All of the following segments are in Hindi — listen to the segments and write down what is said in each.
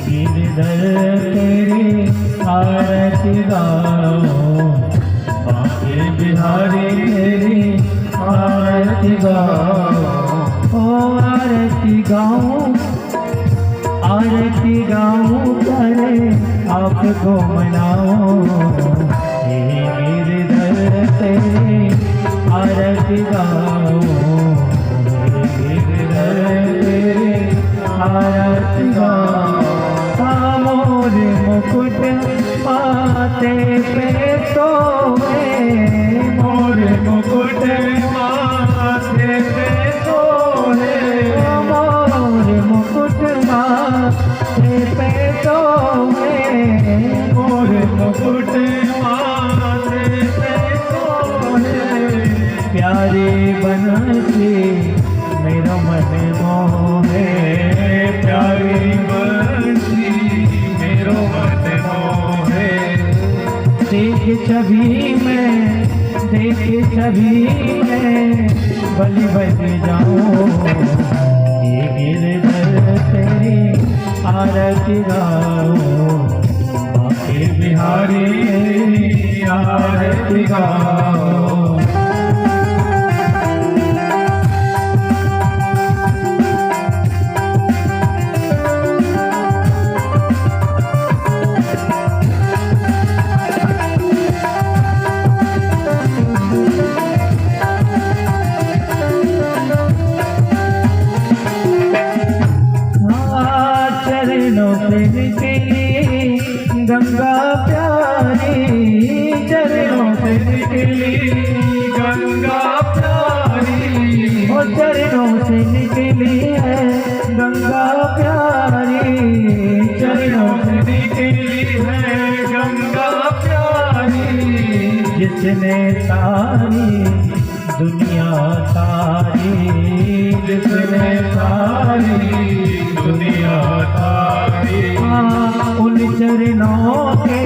गिरधर तेरी आरती गाओ, बांके बिहारी तेरी आरती गाओ। ओ आरती गाऊं, आरती गाऊं करे आपको मनाओ। हे गिरधर तेरी आरती गाओ, गिरधर तेरी आरती गाओ। मोर मुकुट माथे पे सोए, मोर मुकुट माथे पे सोए। मोर मुकुट माथे पे सोए, मोर मुकुट माथे पे सोए। प्यारे बनसी मेरा मन मोहे, प्यारी बंसी मेरो मन मोहे। देख छवि में, देख छवि में बलि बन जाऊं। ये गिरधर तेरी आरती गाओ, बांके बिहारी आरती गाओ। चरणों से निकली गंगा प्यारी, चरणों से निकली गंगा प्यारी। वो चरणों से निकली है गंगा प्यारी, चरणों से निकली है गंगा प्यारी। जिसने तारी दुनिया तारी, जिसने तारी दुनिया तारी। उन चरणों के,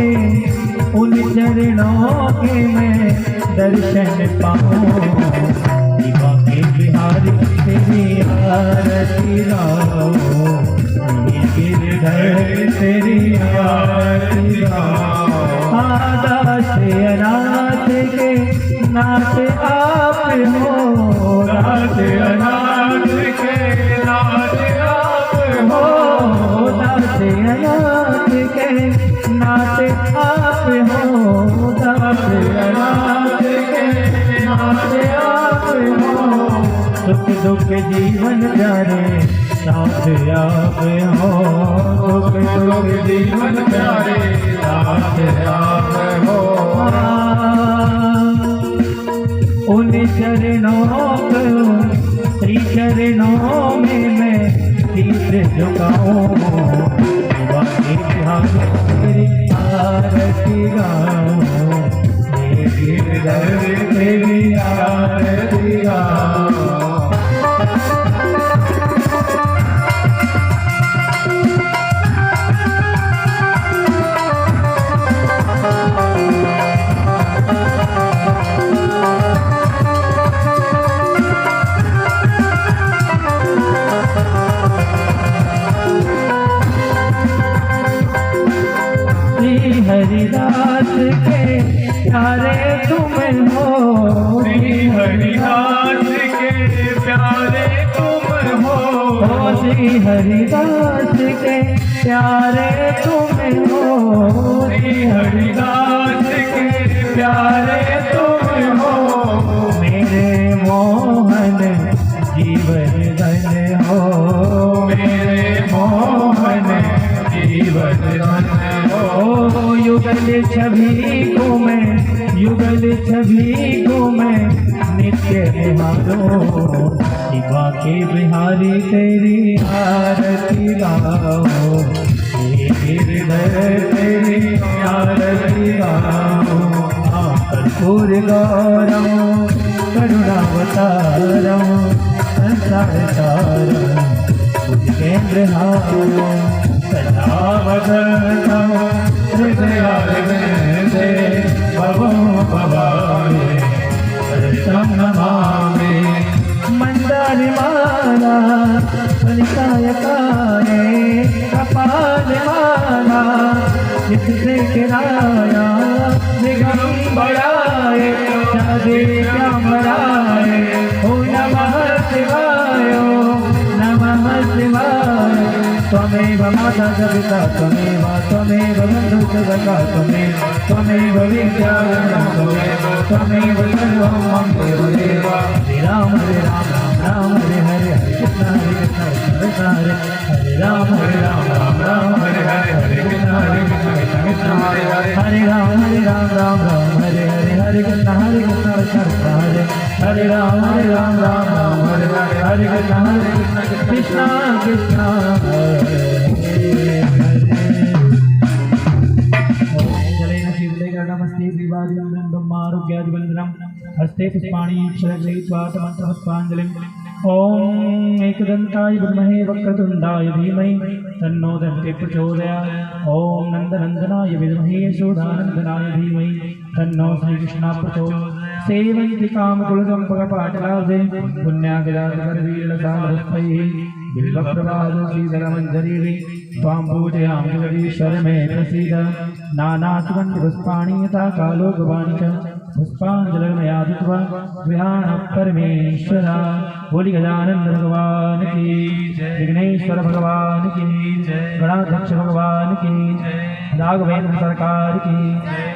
उन चरणों के मैं दर्शन पाऊं। बांके बिहारी तेरी आरती गाओ, गिरधर तेरी आरती गाओ। आदास अनाथ के नाथ आप हो, नाथ अनाथ के नाथ आप हो। दास अनाथ के नाथ आप हो, दास अनाथ के नाथ आप हो। सुख दुख जीवन प्यारे साथ आप हो, सुख दुख जीवन प्यारे साथ आप हो। उन चरणों को, श्री चरणों में मैं शीश झुकाऊं। बांके बिहारी तेरी आरती गाऊं, हे गिरधर तेरी आरती गाऊं। हरिदास के प्यारे तुम हो, श्री हरिदास के प्यारे तुम हो। श्री हरिदास के प्यारे तुम हो, श्री हरिदास के प्यारे तुम हो। मेरे मोहन जीवन धन हो, मेरे मोहन जीवन धन हो। युगल छवि को मैं, युगल छवि को मैं नित्य निहारो। बांके बिहारी तेरी आरती गाओ, हे गिरधर तेरी आरती गाओ। कर्पूर गौरम करुणावतारम संसार सारम केंद्र हारो। सदा भगवतम हृदयारविंदे भवो भवाये नमामि। मंदार माला निकायकाये कपालमाला जिससे गिराया दिगंबराय जादे श्यामराय ओ नमः शिवाय नमः शिवाय त्वमेव माता च पिता त्वमेव बन्धु च सखा त्वमेव विद्या त्वमेव सर्वं मम देव हरे राम राम हरे हरे हरे कृष्ण कृष्ण हरे राम राम राम हरे हरे हरे कृष्ण कृष्ण हरे राम राम हरे हरे हरे कृष्ण कृष्ण हरे राम राम हरे हरे कृष्ण कृष्ण कृष्ण हरे जलेन शीतलेकरणमस्ति श्रीवादिवन्दनं ब्रह्मारोग्यादिवन्दनं हस्ते पुष्पाणि क्षरग्रहीत्वातमन्त्रपुष्पाञ्जलिं ॐ एकदन्ताय विद्महे वक्रतुण्डाय धीमहि तन्नो दन्ति प्रचोदयात् ॐ नन्दनन्दनाय विद्महे यशोदानन्दनाय धीमहि तन्नो श्रीकृष्णः प्रचोदयात् सेवन्ति कामकुलचम्पकपाटलाब्धे पुण्यागदाधरवीरलतालहस्तैः बिल्वप्रभातोषीधरमञ्जरीः त्वां पूजयामि जगदीश्वर मे प्रसीद नानासुगन्धिपुष्पाणि यथा कालोकवाणि च पुष्पाञ्जलिर्मया धृत्वा गृहाणः परमेश्वर बोली गजानन भगवान की विघ्नेश्वर भगवान की गणाध्यक्ष भगवान की राघवेंद्र सरकार की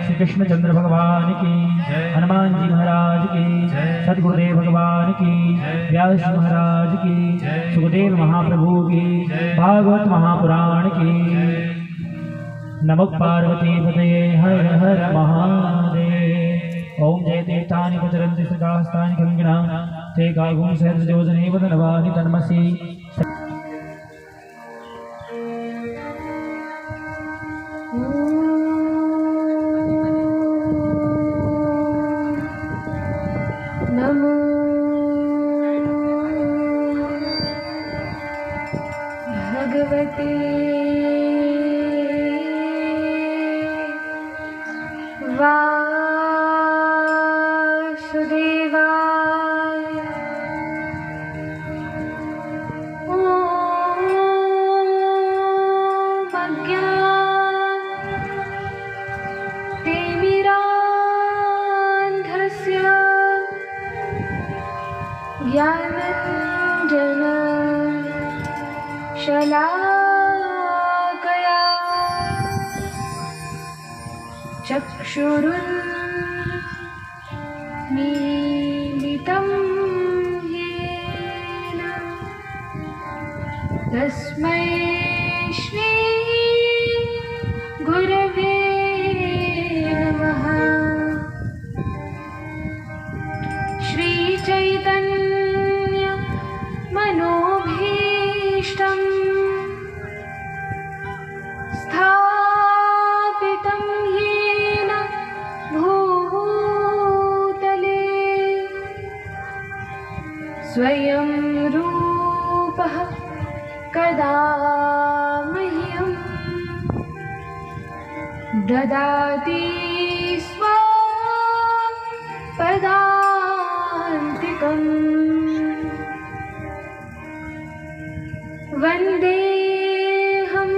श्री कृष्णचंद्र भगवान की हनुमान जी महाराज की सदगुरुदेव भगवान की व्यास महाराज की सुखदेव महाप्रभु की भागवत महापुराण की नमः पार्वती पतये हर हर महादेव ओम जय तीर्थानि प्रचरन्ति सकास्तानि गंगिना ते कागुं सहस्रयोजने वदनवानि तन्मसि नमो भगवते वासुदेवाय ॐ अज्ञानतिमिरान्धस्य ज्ञानाञ्जन शलाकया चक्षुरुन्मीलितं येन तस्मै श्री गुरवे नमः श्रीचैतन्य मनोभीष्टं स्थापितं येन भूतले स्वयं रूपः कदा मह्यं ददाति स्वपदान्तिकम् वन्देऽहं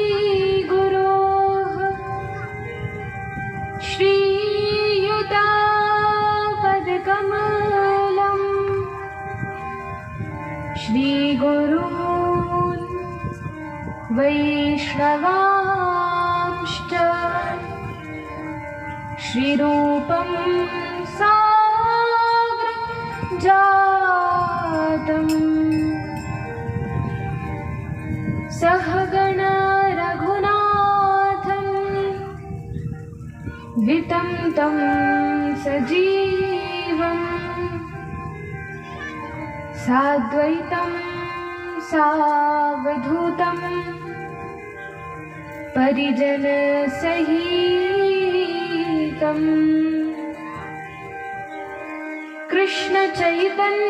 श्रीगुरोः श्रीयुतापदकमलं श्रीगुरून् वैष्णवांश्च श्रीरूपं साग्रजातम् सहगण रघुनाथं वितं तं सजीवं साद्वैतं सावधूतं परिजनसहितं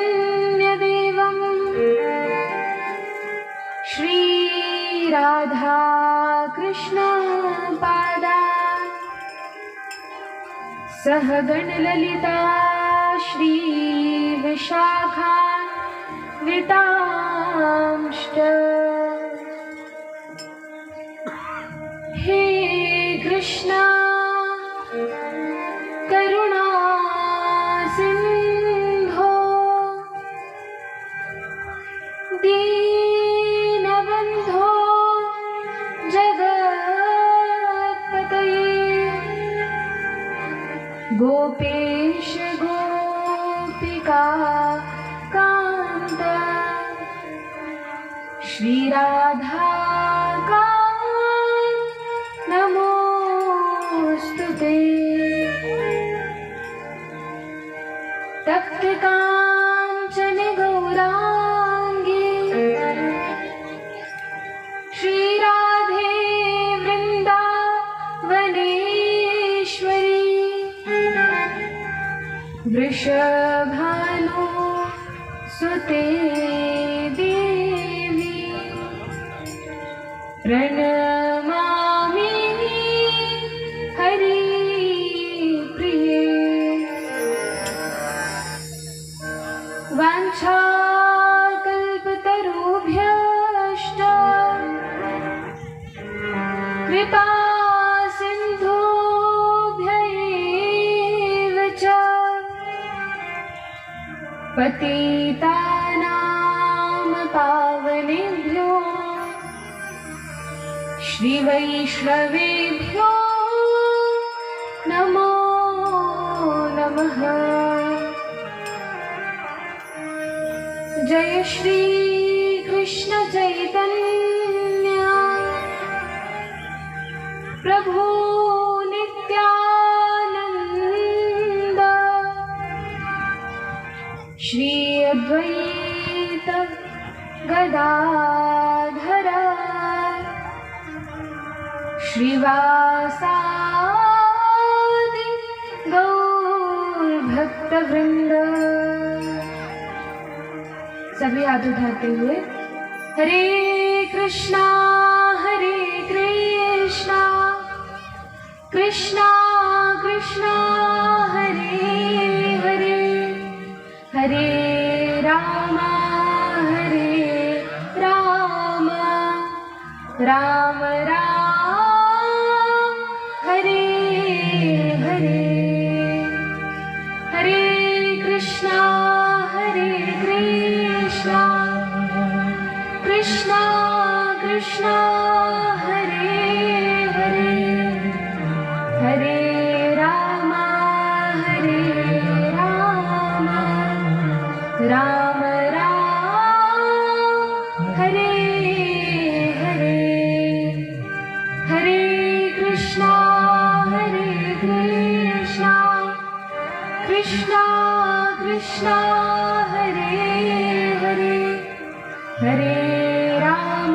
कृष्णचैतन्यदेवं श्रीराधा कृष्णपादा सहगणललिता श्रीविशाखा कृतांश्च हे कृष्ण करुणा सिंधो दीनबन्धो जगत्पतये गोपेश गोपिका कान्त श्रीराधा कान्त नमोस्तुते तप्त काञ्चन गौराङ्गी श्रीराधे वृन्दावनेश्वरी वृषभानु सुते देवी प्रणमामि हरिप्रिये वाञ्छाकल्पतरुभ्यश्च कृपा सिन्धुभ्यैव च पतितानां पावनेभ्यो श्रीवैष्णवेभ्यो नमो नमः। जय श्री कृष्ण चैतन्य प्रभु नित्यानंद श्री अद्वैत गदाधर श्रीवासादि गौर भक्तवृंद। सभी हाथ उठाते हुए हरे कृष्णा कृष्णा कृष्णा हरे हरे हरे राम राम राम हरे हरे हरे कृष्णा कृष्णा कृष्णा हरे हरे हरे राम राम राम हरे हरे हरे कृष्णा कृष्णा कृष्णा हरे हरे हरे राम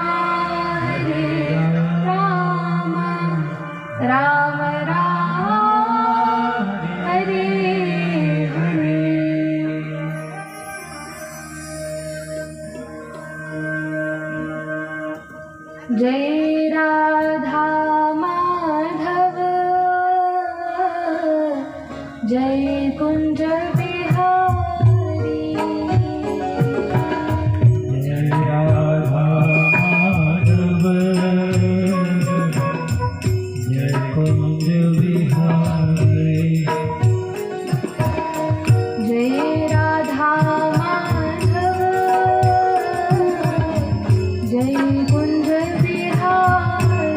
राम राम हरे हरे। जय राधा माधव जय कुंज बिहारी जय राधा माधव जय कुंज बिहारी जय राधा माधव जय कुंज बिहारी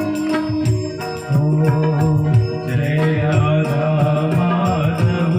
जय राधा माधव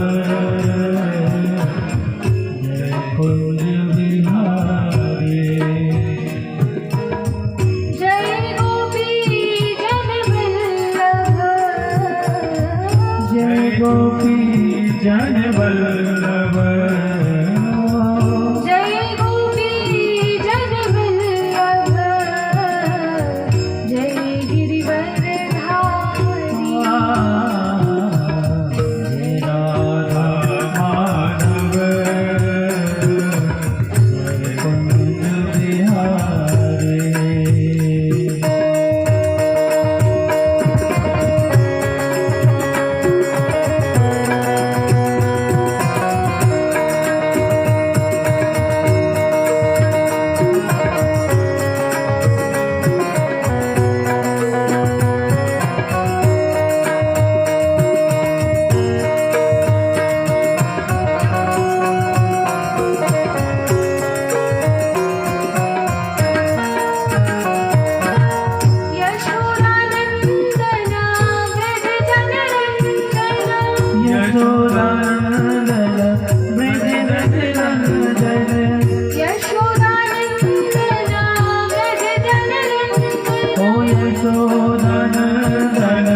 यशोदानन्दन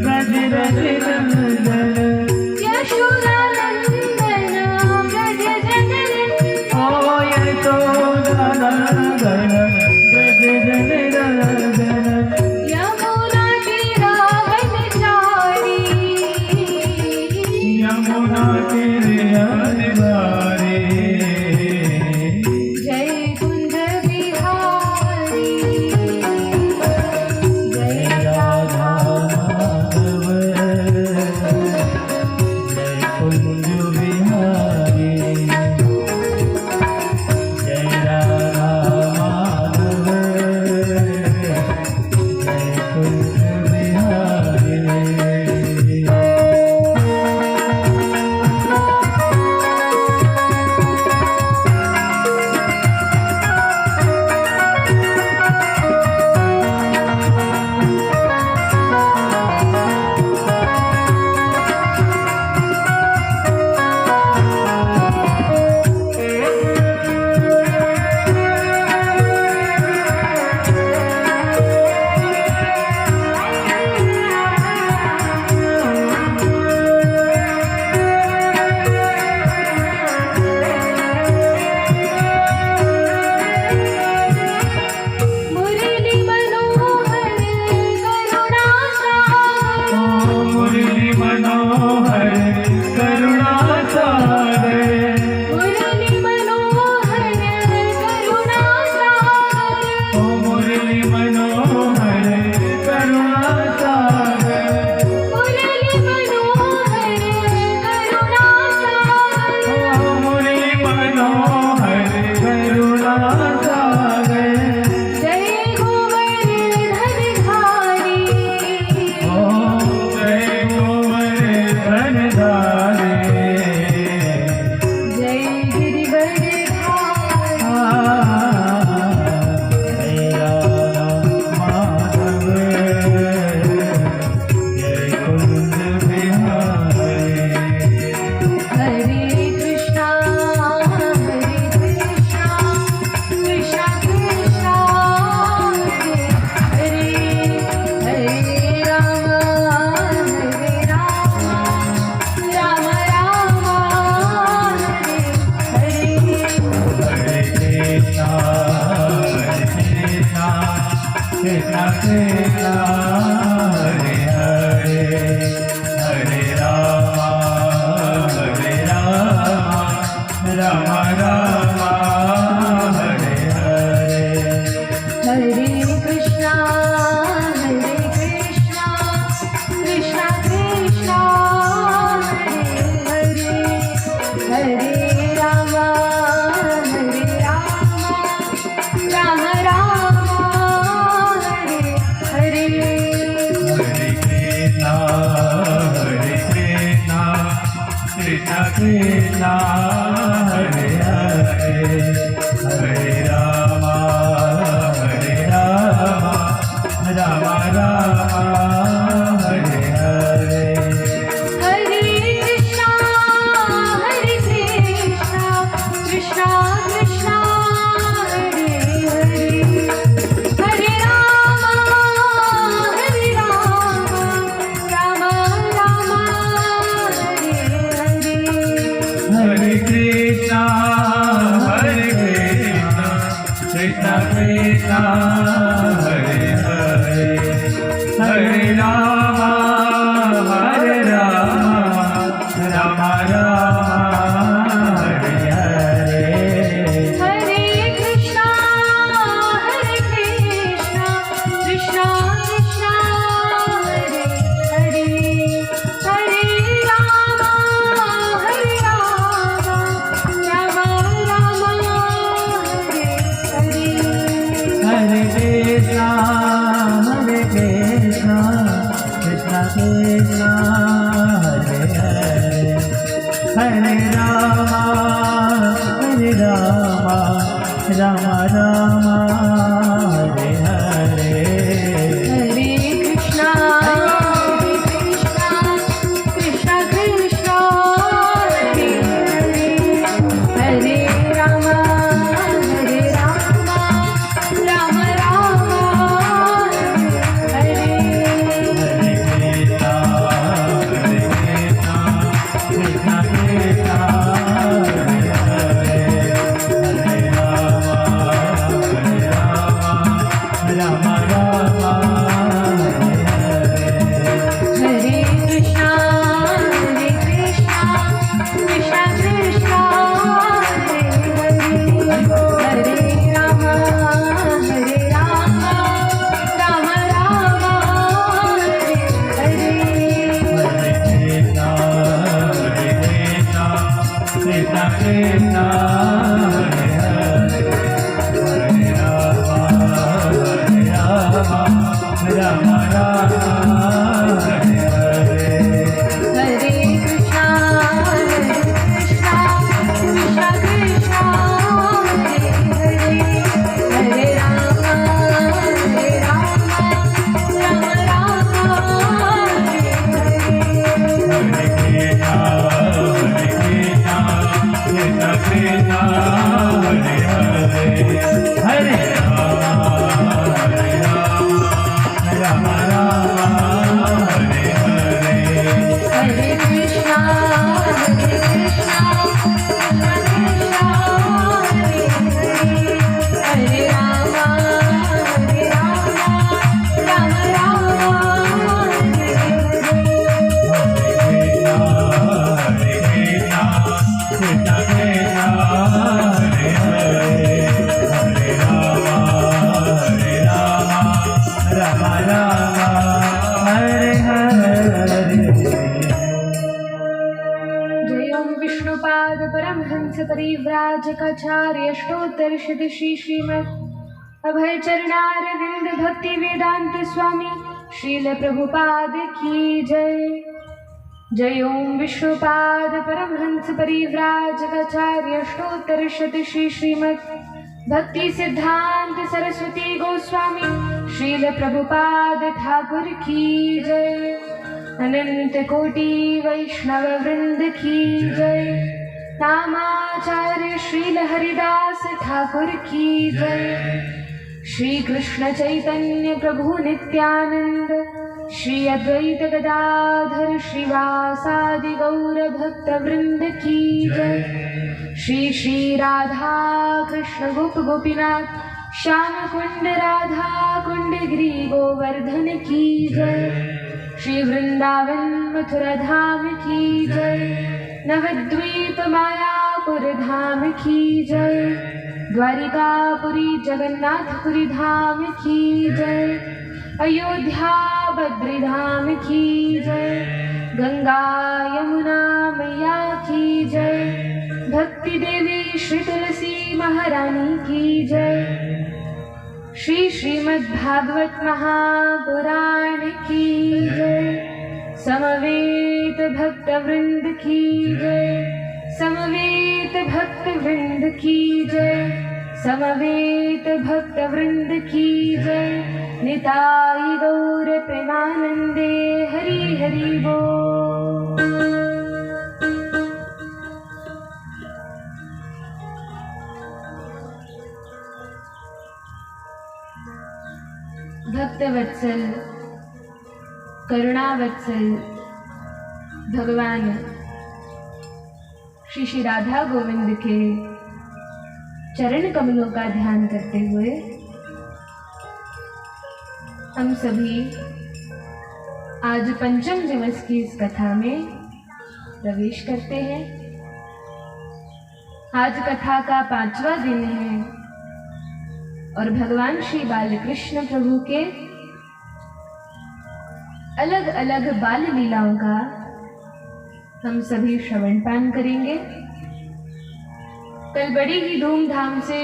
व्रज रजनन्दन यशोदानन्दन व्रज जननन्दन ओ यशोदानन्दन व्रज जननन्दन यमुना तीरावनचारी यमुना तीरावनचारी जय कुंज बिहारी जय राधा माधव जय कुंज बिहारी जय राधा माधव जय कुंज बिहारी मुरली मनोहर करुणा सागर मुरली मनोहर करुणा सागर मुरली मनोहर करुणा सागर ओ मुरली मनोहर करुणा सागर मुरली मनोहर करुणा सागर ओ मुरली मनोहर करुणा सागर जय गोवर्धन धारी ओ जय गोवर्धन धारे जय गिरिवर धारी माधव जय कुंज बिहारी हरे कृष्णा कृष्णा कृष्णा हरे हरे राम राम राम हरे हरे कृष्णा कृष्णा कृष्णा हरे हरे हरे राम राम राम हरे हरे हरे कृष्णा कृष्णा कृष्णा हरे हरे हरे राम राम राम हरे हरे हरे कृष्णा कृष्णा कृष्णा हरे हरे हरे राम राम राम हरे हरे हरे कृष्णा कृष्णा कृष्णा हरे हरे हरे राम राम राम हरे हरे हरे कृष्णा कृष्णा कृष्णा हरे हरे हरे राम राम हरे हरे हरे कृष्णा कृष्णा कृष्णा हरे हरे हरे राम राम हरे हरे हरे कृष्णा कृष्णा कृष्णा हरे हरे हरे राम राम हरे हरे हरे कृष्णा कृष्णा कृष्णा हरे हरे हरे राम राम राम हरे हरे राम राम हरे हरे हरे कृष्णा हरे कृष्णा कृष्णा कृष्णा हरे हरे हरे राम राम राम हरे विष्णुपाद परमहंस परिव्राजकाचार्य स्तोत्रषित श्रीमद् अभय चरणारविंद भक्ति वेदांत स्वामी श्रील प्रभुपाद की जय। जय ओम विष्णुपाद परमहंस परिव्राजकाचार्य स्तोत्रषित श्रीमद् भक्ति सिद्धांत सरस्वती गोस्वामी श्रील प्रभुपाद ठाकुर की जय। अनंत कोटि वैष्णव वृंद की जय। नामाचार्य श्रील हरिदास ठाकुर की जय। श्री कृष्ण चैतन्य प्रभु नित्यानंद श्री अद्वैत गदाधर श्रीवासादि गौर भक्त वृंद की जय। श्री श्री राधा कृष्ण गोप गोपीनाथ श्याम कुंड राधा कुंड गिरी गोवर्धन की जय। श्री वृंदावन मथुरा धाम की जय। नवद्वीप मायापुर धाम की जय। द्वारिकापुरी जगन्नाथपुरी धाम की जय। अयोध्या बद्रीधाम की जय। गंगा यमुना मैया की जय। भक्ति देवी श्री तुलसी महारानी की जय। श्री श्रीमद् भागवत महापुराण की जय। समवेत भक्त वृंद की जय। समवेत भक्त वृंद की जय। समवेत भक्त वृंद की जय। निताई गौर प्रेमानंदे हरि हरि बोल। भक्त वत्सल करुणा वत्सल भगवान श्री श्री राधा गोविंद के चरण कमलों का ध्यान करते हुए हम सभी आज पंचम दिवस की इस कथा में प्रवेश करते हैं। आज कथा का 5वां दिन है और भगवान श्री बालकृष्ण प्रभु के अलग अलग बाल लीलाओं का हम सभी श्रवण पान करेंगे। कल बड़ी ही धूमधाम से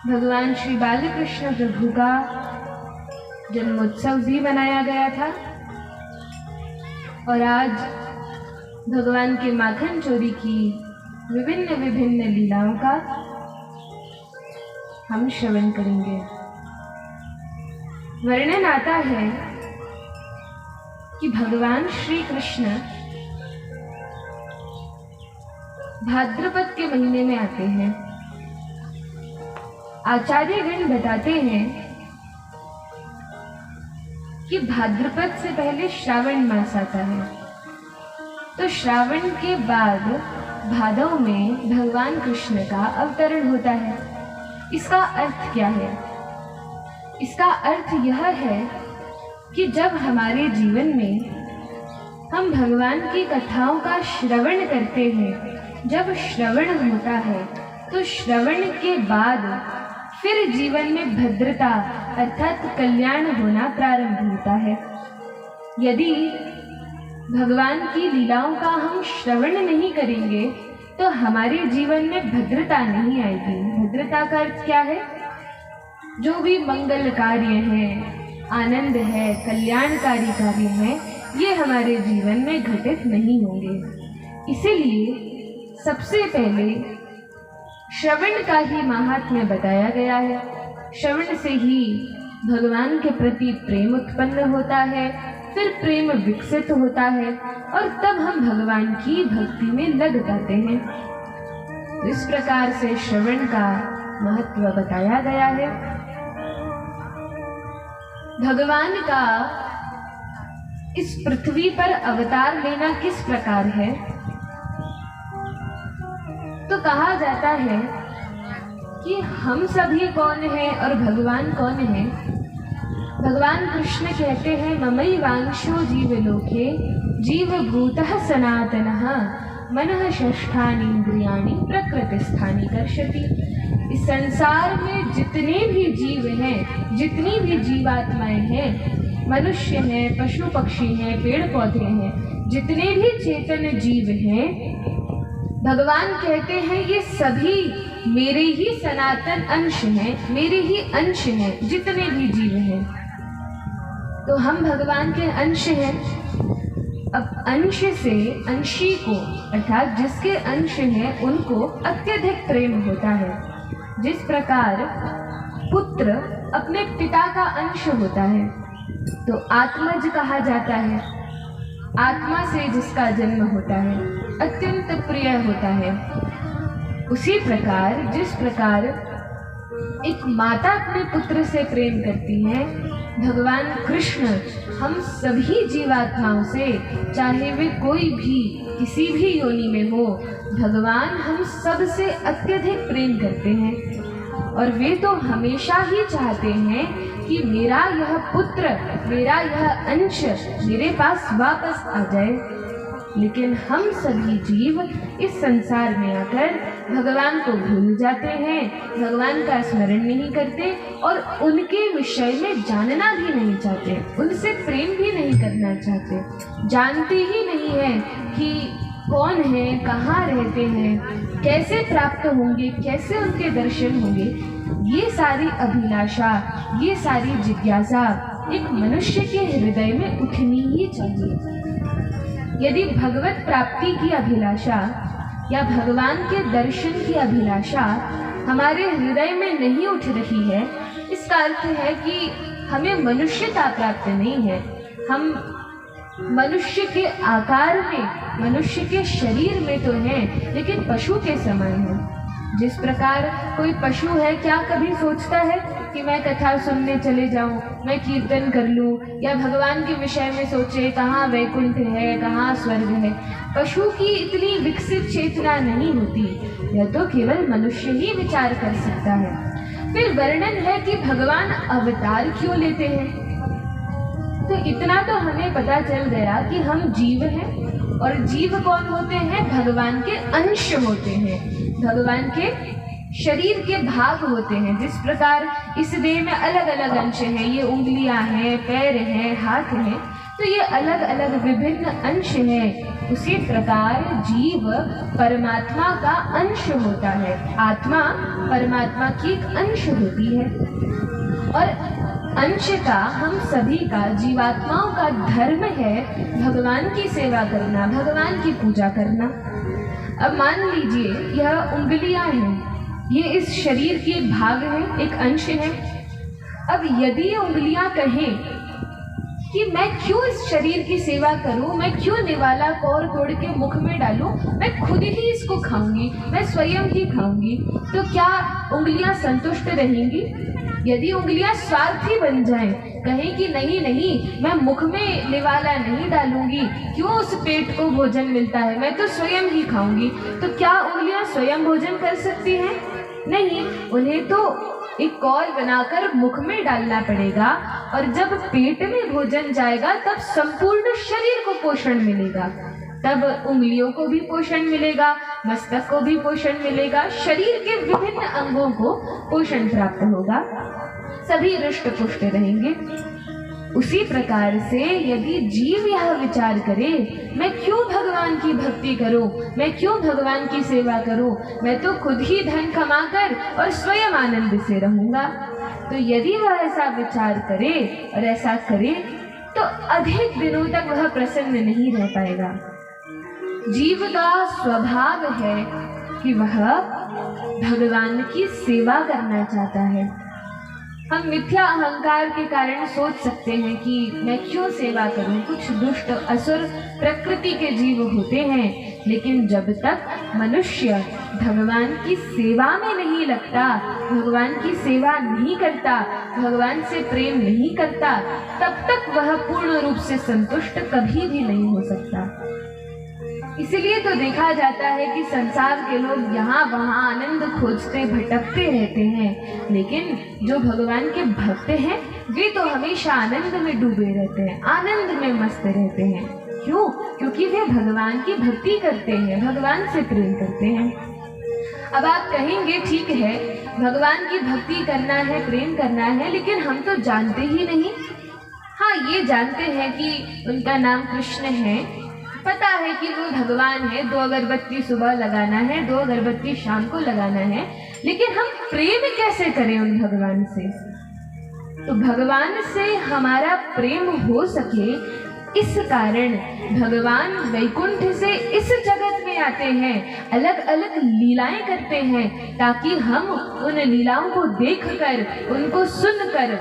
भगवान श्री बालकृष्ण प्रभु का जन्मोत्सव भी मनाया गया था और आज भगवान के माखन चोरी की विभिन्न विभिन्न लीलाओं का हम श्रवण करेंगे। वर्णन आता है कि भगवान श्री कृष्ण भाद्रपद के महीने में आते हैं। आचार्यगण बताते हैं कि भाद्रपद से पहले श्रावण मास आता है, तो श्रावण के बाद भादव में भगवान कृष्ण का अवतरण होता है। इसका अर्थ क्या है? इसका अर्थ यह है कि जब हमारे जीवन में हम भगवान की कथाओं का श्रवण करते हैं, जब श्रवण होता है तो श्रवण के बाद फिर जीवन में भद्रता अर्थात कल्याण होना प्रारंभ होता है। यदि भगवान की लीलाओं का हम श्रवण नहीं करेंगे तो हमारे जीवन में भद्रता नहीं आएगी। भद्रता का अर्थ क्या है? जो भी मंगल कार्य है, आनंद है, कल्याणकारी कार्य है, ये हमारे जीवन में घटित नहीं होंगे। इसीलिए सबसे पहले श्रवण का ही महात्म्य बताया गया है। श्रवण से ही भगवान के प्रति प्रेम उत्पन्न होता है, फिर प्रेम विकसित होता है और तब हम भगवान की भक्ति में लग जाते हैं। इस प्रकार से श्रवण का महत्व बताया गया है। भगवान का इस पृथ्वी पर अवतार लेना किस प्रकार है, तो कहा जाता है कि हम सभी कौन हैं और भगवान कौन है। भगवान कृष्ण कहते हैं, ममैवांशो जीवलोके जीवभूतः सनातनः मनः षष्ठानीन्द्रियाणि प्रकृतिस्थानि कर्षति। इस संसार में जितने भी जीव हैं, जितनी भी जीवात्माएं हैं, मनुष्य हैं, पशु पक्षी हैं, पेड़ पौधे हैं, जितने भी चेतन जीव हैं, भगवान कहते हैं ये सभी मेरे ही सनातन अंश हैं, मेरे ही अंश हैं, जितने भी जीव हैं। तो हम भगवान के अंश हैं। अब अंश से अंशी को, अर्थात जिसके अंश हैं उनको अत्यधिक प्रेम होता है। जिस प्रकार पुत्र अपने पिता का अंश होता है तो आत्मज कहा जाता है। आत्मा से जिसका जन्म होता है अत्यंत प्रिय होता है। उसी प्रकार जिस प्रकार एक माता अपने पुत्र से प्रेम करती है, भगवान कृष्ण हम सभी जीवात्माओं से, चाहे वे कोई भी किसी भी योनि में हो, भगवान हम सब से अत्यधिक प्रेम करते हैं। और वे तो हमेशा ही चाहते हैं कि मेरा यह पुत्र, मेरा यह अंश मेरे पास वापस आ जाए। लेकिन हम सभी जीव इस संसार में आकर भगवान को भूल जाते हैं, भगवान का स्मरण नहीं करते और उनके विषय में जानना भी नहीं चाहते, उनसे प्रेम भी नहीं करना चाहते, जानते ही नहीं है कि कौन है, कहाँ रहते हैं, कैसे प्राप्त होंगे, कैसे उनके दर्शन होंगे। ये सारी अभिलाषा, ये सारी जिज्ञासा एक मनुष्य के हृदय में उठनी ही चाहिए। यदि भगवत प्राप्ति की अभिलाषा या भगवान के दर्शन की अभिलाषा हमारे हृदय में नहीं उठ रही है, इसका अर्थ है कि हमें मनुष्यता प्राप्त नहीं है। हम मनुष्य के आकार में, मनुष्य के शरीर में तो हैं, लेकिन पशु के समान हैं। जिस प्रकार कोई पशु है, क्या कभी सोचता है कि मैं कथा सुनने चले जाऊं, मैं कीर्तन कर लूं, या भगवान के विषय में सोचे कहाँ वैकुंठ है, कहाँ स्वर्ग है। पशु की इतनी विकसित चेतना नहीं होती, यह तो केवल मनुष्य ही विचार कर सकता है। फिर वर्णन है कि भगवान अवतार क्यों लेते हैं। तो इतना तो हमें पता चल गया कि हम जीव हैं, और जीव कौन होते हैं, भगवान के अंश होते हैं, भगवान के शरीर के भाग होते हैं। जिस प्रकार इस देह में अलग अलग अंश हैं, ये उंगलियां हैं, पैर हैं, हाथ हैं, तो ये अलग अलग विभिन्न अंश हैं। उसी प्रकार जीव परमात्मा का अंश होता है, आत्मा परमात्मा की एक अंश होती है। और अंश का, हम सभी का, जीवात्माओं का धर्म है भगवान की सेवा करना, भगवान की पूजा करना। अब मान लीजिए यह उंगलियां हैं, ये इस शरीर के एक भाग है, एक अंश है। अब यदि ये उंगलियां कहें कि मैं क्यों इस शरीर की सेवा करूं, मैं क्यों निवाला कौर तोड़ के मुख में डालूं, मैं खुद ही इसको खाऊंगी, मैं स्वयं ही खाऊंगी, तो क्या उंगलियां संतुष्ट रहेंगी? यदि उंगलियां स्वार्थी बन जाएं, कहें कि नहीं नहीं, मैं मुख में निवाला नहीं डालूंगी, क्यों उस पेट को भोजन मिलता है, मैं तो स्वयं ही खाऊंगी, तो क्या उंगलियां स्वयं भोजन कर सकती हैं? नहीं, उन्हें तो एक कौल बनाकर मुख में डालना पड़ेगा, और जब पेट में भोजन जाएगा तब संपूर्ण शरीर को पोषण मिलेगा, तब उंगलियों को भी पोषण मिलेगा, मस्तक को भी पोषण मिलेगा, शरीर के विभिन्न अंगों को पोषण प्राप्त होगा, सभी रुष्ट पुष्ट रहेंगे। उसी प्रकार से यदि जीव यह विचार करे, मैं क्यों भगवान की भक्ति करूं, मैं क्यों भगवान की सेवा करूं, मैं तो खुद ही धन कमाकर और स्वयं आनंद से रहूंगा, तो यदि वह ऐसा विचार करे और ऐसा करे तो अधिक दिनों तक वह प्रसन्न नहीं रह पाएगा। जीव का स्वभाव है कि वह भगवान की सेवा करना चाहता है। हम मिथ्या अहंकार के कारण सोच सकते हैं कि मैं क्यों सेवा करूं। कुछ दुष्ट असुर प्रकृति के जीव होते हैं, लेकिन जब तक मनुष्य भगवान की सेवा में नहीं लगता, भगवान की सेवा नहीं करता, भगवान से प्रेम नहीं करता, तब तक वह पूर्ण रूप से संतुष्ट कभी भी नहीं हो सकता। इसीलिए तो देखा जाता है कि संसार के लोग यहाँ वहाँ आनंद खोजते भटकते रहते हैं, लेकिन जो भगवान के भक्त हैं वे तो हमेशा आनंद में डूबे रहते हैं, आनंद में मस्त रहते हैं। क्यों? क्योंकि वे भगवान की भक्ति करते हैं, भगवान से प्रेम करते हैं। अब आप कहेंगे ठीक है, भगवान की भक्ति करना है, प्रेम करना है, लेकिन हम तो जानते ही नहीं। हाँ, ये जानते हैं कि उनका नाम कृष्ण है, पता है कि वो भगवान है, 2 अगरबत्ती सुबह लगाना है, 2 अगरबत्ती शाम को लगाना है, लेकिन हम प्रेम कैसे करें उन भगवान से? तो भगवान से हमारा प्रेम हो सके, इस कारण भगवान वैकुंठ से इस जगत में आते हैं, अलग अलग लीलाएं करते हैं, ताकि हम उन लीलाओं को देखकर, उनको सुनकर,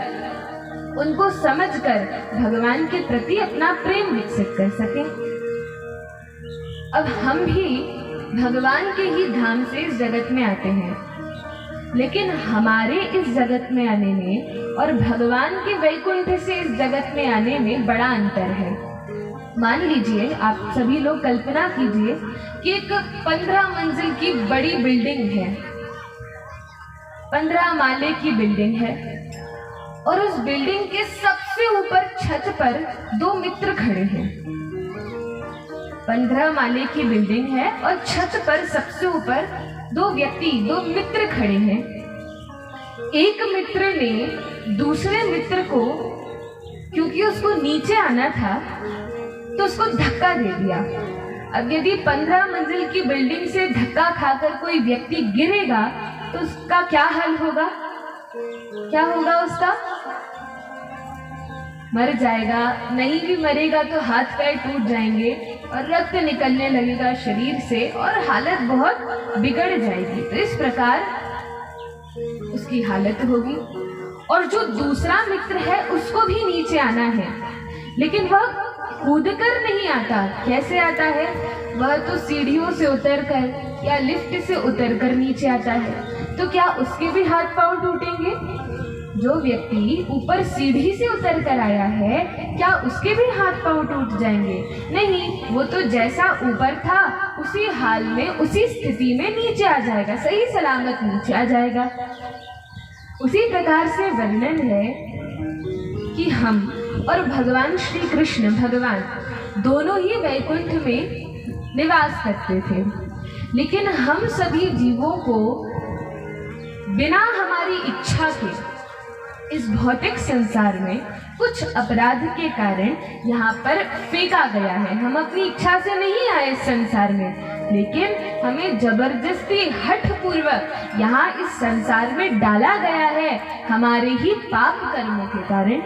उनको समझकर भगवान के प्रति अपना प्रेम विकसित कर सकें। अब हम भी भगवान के ही धाम से इस जगत में आते हैं, लेकिन हमारे इस जगत में आने में और भगवान के वैकुंठ से इस जगत में आने में बड़ा अंतर है। मान लीजिए, आप सभी लोग कल्पना कीजिए कि एक 15 मंजिल की बड़ी बिल्डिंग है, 15 माले की बिल्डिंग है, और उस बिल्डिंग के सबसे ऊपर छत पर 2 मित्र खड़े हैं। 15 माले की बिल्डिंग है और छत पर सबसे ऊपर 2 व्यक्ति, 2 मित्र खड़े हैं। एक मित्र ने दूसरे मित्र को, क्योंकि उसको नीचे आना था, तो उसको धक्का दे दिया। अब यदि 15 मंजिल की बिल्डिंग से धक्का खाकर कोई व्यक्ति गिरेगा तो उसका क्या हाल होगा? क्या होगा उसका? मर जाएगा। नहीं भी मरेगा तो हाथ पैर टूट जाएंगे और रक्त निकलने लगेगा शरीर से और हालत बहुत बिगड़ जाएगी। तो इस प्रकार उसकी हालत होगी। और जो दूसरा मित्र है उसको भी नीचे आना है, लेकिन वह कूदकर नहीं आता। कैसे आता है? वह तो सीढ़ियों से उतरकर या लिफ्ट से उतरकर नीचे आता है। तो क्या उसके भी हाथ पांव टूटेंगे? जो व्यक्ति ऊपर सीढ़ी से उतर कर आया है, क्या उसके भी हाथ पांव टूट जाएंगे? नहीं, वो तो जैसा ऊपर था उसी हाल में, उसी स्थिति में नीचे आ जाएगा, सही सलामत नीचे आ जाएगा। उसी प्रकार से वर्णन है कि हम और भगवान श्री कृष्ण, भगवान दोनों ही वैकुंठ में निवास करते थे, लेकिन हम सभी जीवों को बिना हमारी इच्छा के इस भौतिक संसार में कुछ अपराध के कारण यहाँ पर फेंका गया है। हम अपनी इच्छा से नहीं आए इस संसार में, लेकिन हमें जबरदस्ती हठ पूर्वक यहाँ इस संसार में डाला गया है हमारे ही पाप कर्मों के कारण।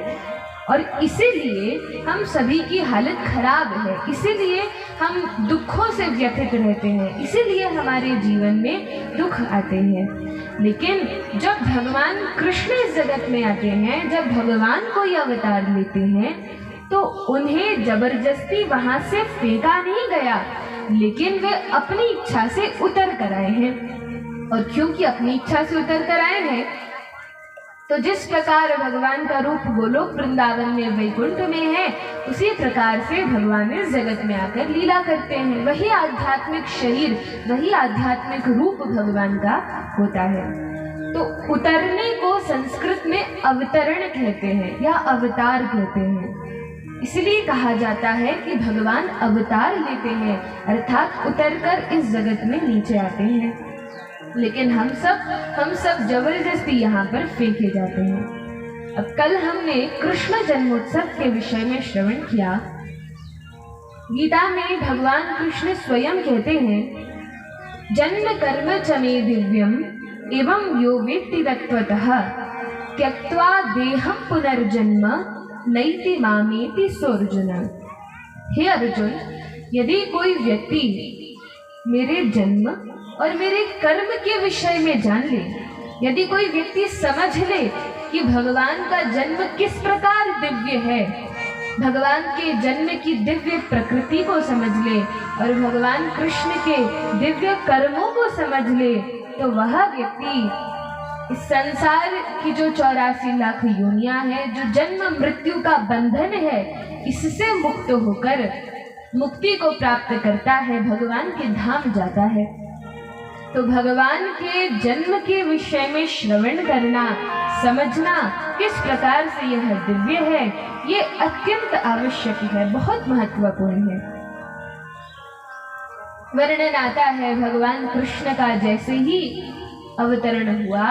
और इसीलिए हम सभी की हालत खराब है, इसीलिए हम दुखों से व्यथित रहते हैं, इसीलिए हमारे जीवन में दुख आते हैं। लेकिन जब भगवान कृष्ण इस जगत में आते हैं, जब भगवान कोई अवतार लेते हैं, तो उन्हें जबरदस्ती वहां से फेंका नहीं गया, लेकिन वे अपनी इच्छा से उतर कर आए हैं। और क्योंकि अपनी इच्छा से उतर कर आए हैं, तो जिस प्रकार भगवान का रूप गोलोक वृंदावन में वैकुंठ में है, उसी प्रकार से भगवान इस जगत में आकर लीला करते हैं। वही आध्यात्मिक शरीर, वही आध्यात्मिक रूप भगवान का होता है। तो उतरने को संस्कृत में अवतरण कहते हैं या अवतार कहते हैं। इसलिए कहा जाता है कि भगवान अवतार लेते हैं, अर्थात उतरकर इस जगत में नीचे आते हैं। लेकिन हम सब जबरदस्ती यहाँ पर फेंके जाते हैं। अब कल हमने कृष्ण जन्मोत्सव के विषय में श्रवण किया। गीता में भगवान कृष्ण स्वयं कहते हैं, जन्म कर्म च मे दिव्यम एवं यो वेत्ति तत्त्वतः त्यक्त्वा देहं पुनर्जन्म नैति मामेति सोऽर्जुन। हे अर्जुन, यदि कोई व्यक्ति मेरे जन्म और मेरे कर्म के विषय में जान ले, यदि कोई व्यक्ति समझ ले कि भगवान का जन्म किस प्रकार दिव्य है, भगवान के जन्म की दिव्य प्रकृति को समझ ले और भगवान कृष्ण के दिव्य कर्मों को समझ ले, तो वह व्यक्ति इस संसार की जो 84 लाख योनियां हैं, जो जन्म मृत्यु का बंधन है, इससे मुक्त होकर मुक्ति को प्राप्त करता है, भगवान के धाम जाता है। तो भगवान के जन्म के विषय में श्रवण करना, समझना किस प्रकार से यह दिव्य है, ये अत्यंत आवश्यक है, बहुत महत्वपूर्ण है। वर्णन आता है भगवान कृष्ण का जैसे ही अवतरण हुआ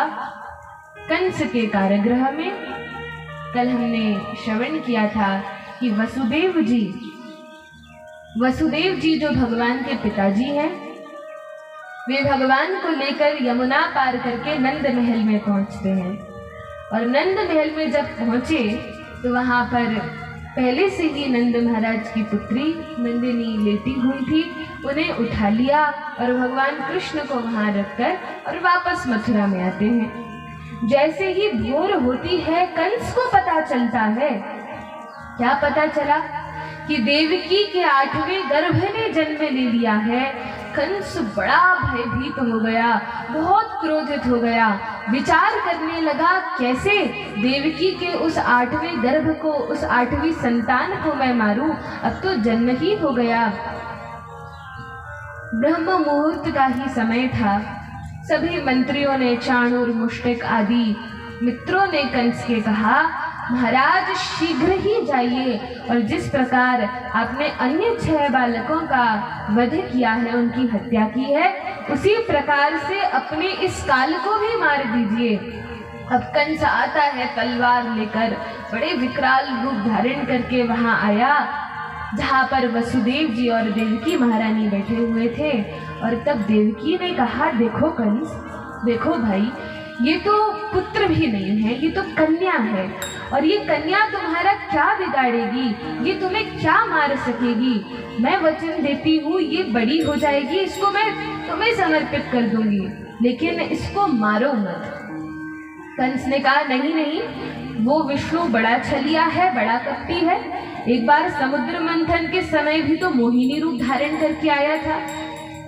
कंस के कारागृह में। कल हमने श्रवण किया था कि वसुदेव जी जो भगवान के पिताजी हैं, वे भगवान को लेकर यमुना पार करके नंद महल में पहुंचते हैं। और नंद महल में जब पहुंचे तो वहां पर पहले से ही नंद महाराज की पुत्री नंदिनी लेटी हुई थी, उन्हें उठा लिया और भगवान कृष्ण को वहां रखकर और वापस मथुरा में आते हैं। जैसे ही भोर होती है, कंस को पता चलता है, क्या पता चला कि देवकी के 8वें गर्भ ने जन्म ले लिया है। कंस बड़ा भयभीत हो गया, बहुत क्रोधित हो गया, विचार करने लगा कैसे देवकी के उस 8वें गर्भ को, उस 8वीं संतान को मैं मारूं, अब तो जन्म ही हो गया। ब्रह्म मुहूर्त का ही समय था। सभी मंत्रियों ने, चाणूर, मुष्टिक आदि मित्रों ने कंस के कहा, महाराज शीघ्र ही जाइए और जिस प्रकार आपने अन्य 6 बालकों का वध किया है, उनकी हत्या की है, उसी प्रकार से अपने इस काल को भी मार दीजिए। अब कंस आता है तलवार लेकर, बड़े विकराल रूप धारण करके वहां आया जहां पर वसुदेव जी और देवकी महारानी बैठे हुए थे। और तब देवकी ने कहा, देखो कंस, देखो भाई, ये तो पुत्र भी नहीं है, ये तो कन्या है, और ये कन्या तुम्हारा क्या बिगाड़ेगी, ये तुम्हें क्या मार सकेगी। मैं वचन देती हूँ, ये बड़ी हो जाएगी, इसको मैं तुम्हें समर्पित कर दूंगी, लेकिन इसको मारो मत। कंस ने कहा, नहीं नहीं, वो विष्णु बड़ा छलिया है, बड़ा कपटी है, एक बार समुद्र मंथन के समय भी तो मोहिनी रूप धारण करके आया था,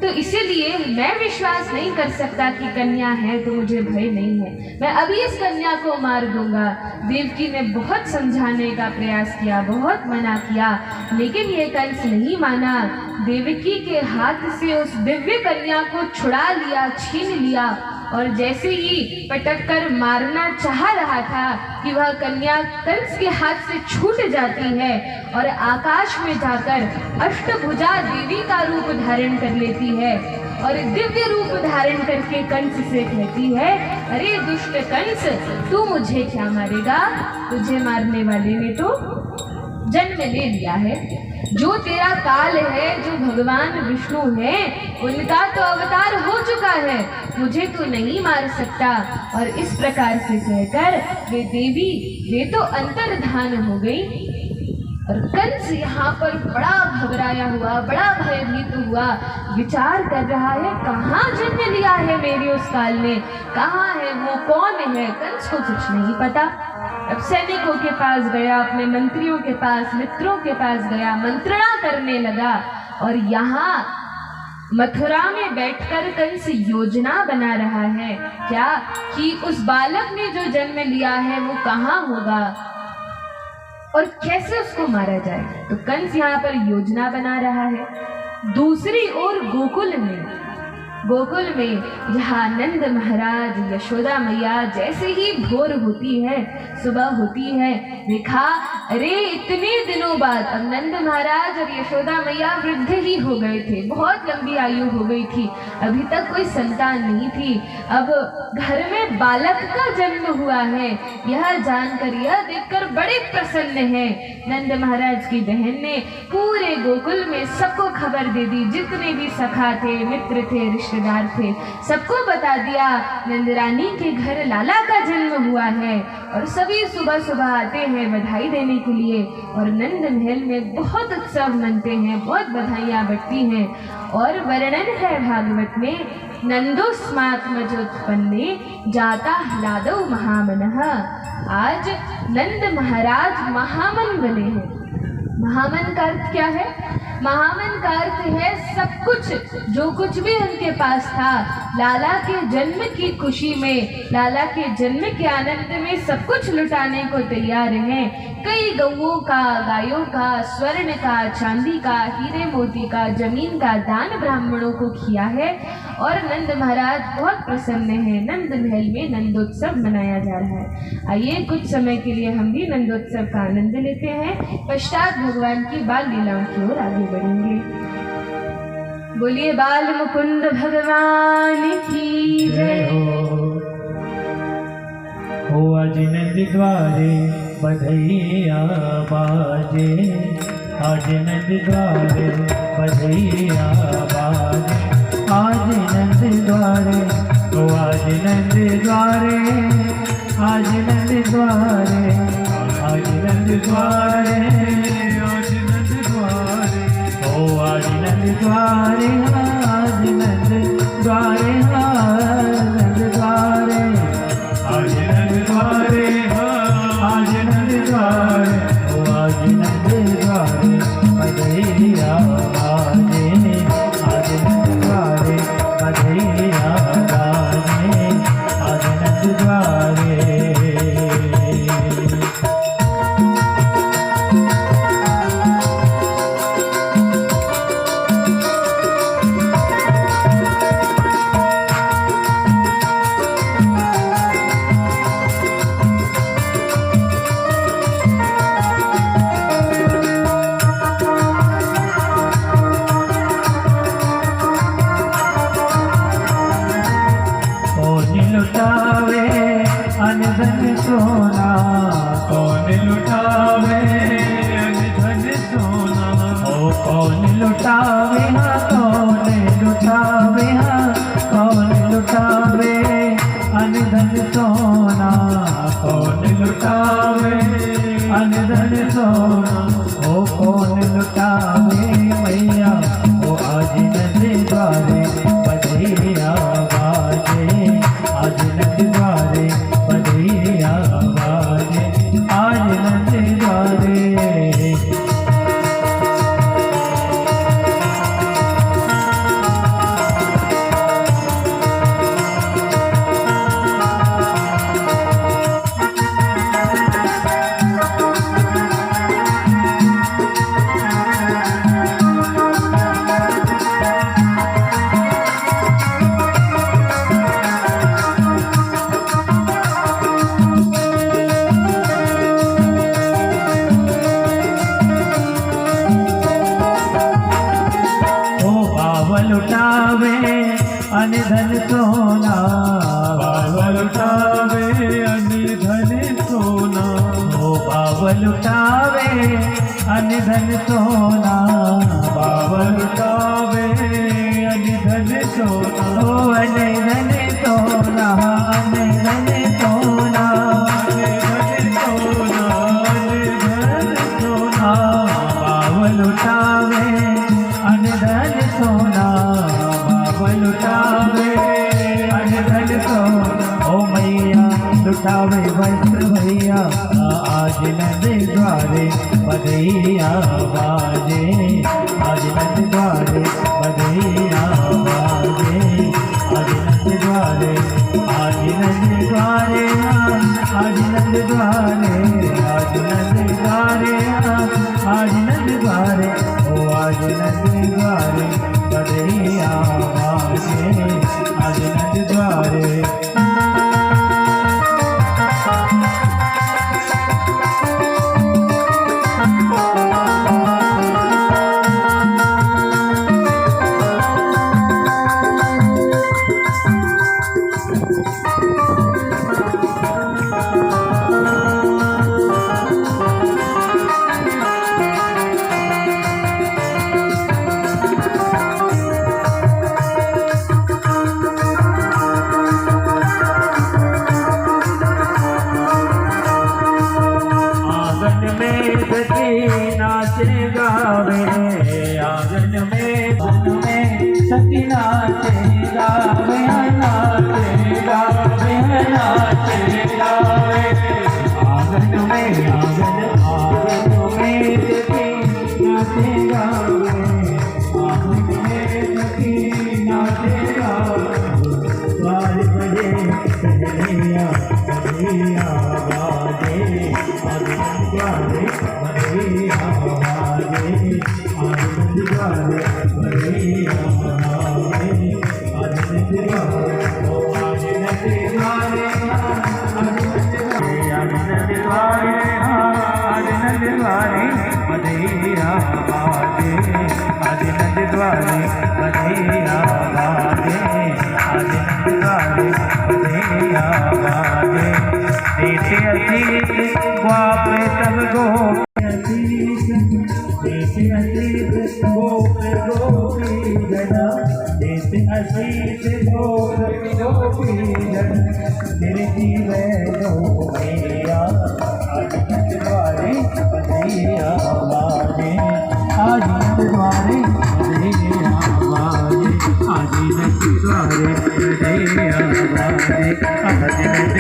तो इसीलिए मैं विश्वास नहीं कर सकता कि कन्या है, तो मुझे भय नहीं है, मैं अभी इस कन्या को मार दूंगा। देवकी ने बहुत समझाने का प्रयास किया, बहुत मना किया, लेकिन ये कंस नहीं माना। देवकी के हाथ से उस दिव्य कन्या को छुड़ा लिया, छीन लिया, और जैसे ही पटक कर मारना चाह रहा था कि वह कन्या कंस के हाथ से छूट जाती है और आकाश में जाकर अष्टभुजा देवी का रूप धारण कर लेती है और दिव्य रूप धारण करके कंस से कहती है, अरे दुष्ट कंस, तू मुझे क्या मारेगा, तुझे मारने वाले ने तो जन्म ले लिया है, जो तेरा काल है, जो भगवान विष्णु है, उनका तो अवतार हो चुका है, मुझे तो नहीं मार सकता। और इस प्रकार से कहकर वे देवी, वे तो अंतर्धान हो गई। और कंस यहाँ पर बड़ा घबराया हुआ, बड़ा भयभीत हुआ, विचार कर रहा है, कहाँ जन्म लिया है मेरे उस काल ने, कहाँ है वो, कौन है। कंस को कुछ नहीं पता। अब सैनिकों के पास गया, अपने मंत्रियों के पास, मित्रों के पास गया, मंत्रणा करने लगा। और यहाँ मथुरा में बैठकर कंस योजना बना रहा है, क्या कि उस बालक ने जो जन्म लिया है वो कहाँ होगा और कैसे उसको मारा जाए। तो कंस यहाँ पर योजना बना रहा है। दूसरी ओर गोकुल में जहाँ नंद महाराज, यशोदा मैया, जैसे ही भोर होती है, सुबह होती है, देखा अरे इतने दिनों बाद, अब नंद महाराज और यशोदा मैया वृद्ध ही हो गए थे, बहुत लंबी आयु हो गई थी, अभी तक कोई संतान नहीं थी, अब घर में बालक का जन्म हुआ है। यह जानकर, यह देखकर बड़े प्रसन्न है। नंद महाराज की बहन ने पूरे गोकुल में सबको खबर दे दी, जितने भी सखा थे, मित्र थे, रिश्तेदार थे, सबको बता दिया, नंद रानी के घर लाला का जन्म हुआ है और सभी सुबह सुबह आते हैं बधाई देने के लिए और नंद महल में बहुत उत्सव मनते हैं, बहुत बधाइयाँ बटती हैं। और वर्णन है भागवत में, नंदोस्मात्मजोत्पन्ने जाता ह्लादौ महामनः। आज नंद महाराज महामन बने हैं। महामन का अर्थ क्या है? महामन का अर्थ है सब कुछ, जो कुछ भी उनके पास था लाला के जन्म की खुशी में, लाला के जन्म के आनंद में सब कुछ लुटाने को तैयार हैं। कई गौओं का, गायों का, स्वर्ण का, चांदी का, हीरे मोती का, जमीन का दान ब्राह्मणों को किया है और नंद महाराज बहुत प्रसन्न हैं। नंद महल में नंदोत्सव मनाया जा रहा है। आइए कुछ समय के लिए हम भी नंदोत्सव का आनंद लेते हैं, पश्चात भगवान की बाल लीलाओं की ओर आगे बढ़ेंगे। बोलिए बाल मुकुंद भगवान की जय हो। आज नंद द्वारे बधैया बाजे, आज नंद द्वारे बधैया बाजे, आज नंद द्वारे, हो आज नंद द्वारे, आज नंद द्वारे, आज नंद द्वारे, आज नंद द्वारे, हो आज नंद द्वारे, आज नंद द्वारे, नंद द्वारे, आज नंद द्वारे, आज नंद द्वारे, हो आज नंद द्वारे बधैया बाजे, आज नंद द्वारे बधैया बाजे, आज नंद द्वारे। लुटावे अनधन सोना, कौन लुटावे अनधन सोना, ओ कौन लुटावे, हाँ कौन लुटावे, हाँ कौन लुटावे अनधन सोना, कौन लुटावे अनधन सोना, ओ कौन लुटावे मैया, ओ आज नंद द्वारे बधैया बाजे, आज नंद द्वारे बधैया बाजे, आज नंद द्वारे। लुटावे अनधन सोना, बाबा लुटावे अनधन सोना, ओ बाबा लुटावे अनधन सोना, बाबा लुटावे अनधन सोना, ओ अनधन सोना, अनधन सोना, अनधन सोना, अनधन सोना, बाबा लुटावे अनधन सोना, बाबा लुटावे अनधन सोना, ओ मैया लुटावे वस्त्र भैया, आज नंद द्वारे बधैया बाजे, आज नंद द्वारे बधैया बाजे, आज नंद द्वारे, आज नंद द्वारे, आज नंद द्वारे, आज नंद द्वारे, आज नंद द्वारे, ओ आज नंद द्वारे बधैया बाजे, आज नंद द्वारे। आवाजे आदिनंद द्वारे बधे आवाजे आदिनंद द्वारे बधे आवाजे आदिनंद द्वारे ओ आदिनंद द्वारे आदिनंद द्वारे आदिनंद द्वारे बधे आवाजे आदिनंद द्वारे बधे आवाजे आदिनंद द्वारे बधे आवाजे देते अतीत ग्वाप तब गोप देते अतीत गोप गोपी जना देते अतीत गोप गोपी जना तेरे जीवे दो मेरा आदिनंद द्वारे बधे आवाजे आदिनंद द्वारे बधे आवाजे आदिनंद द्वारे बधे आवाजे आदिनंद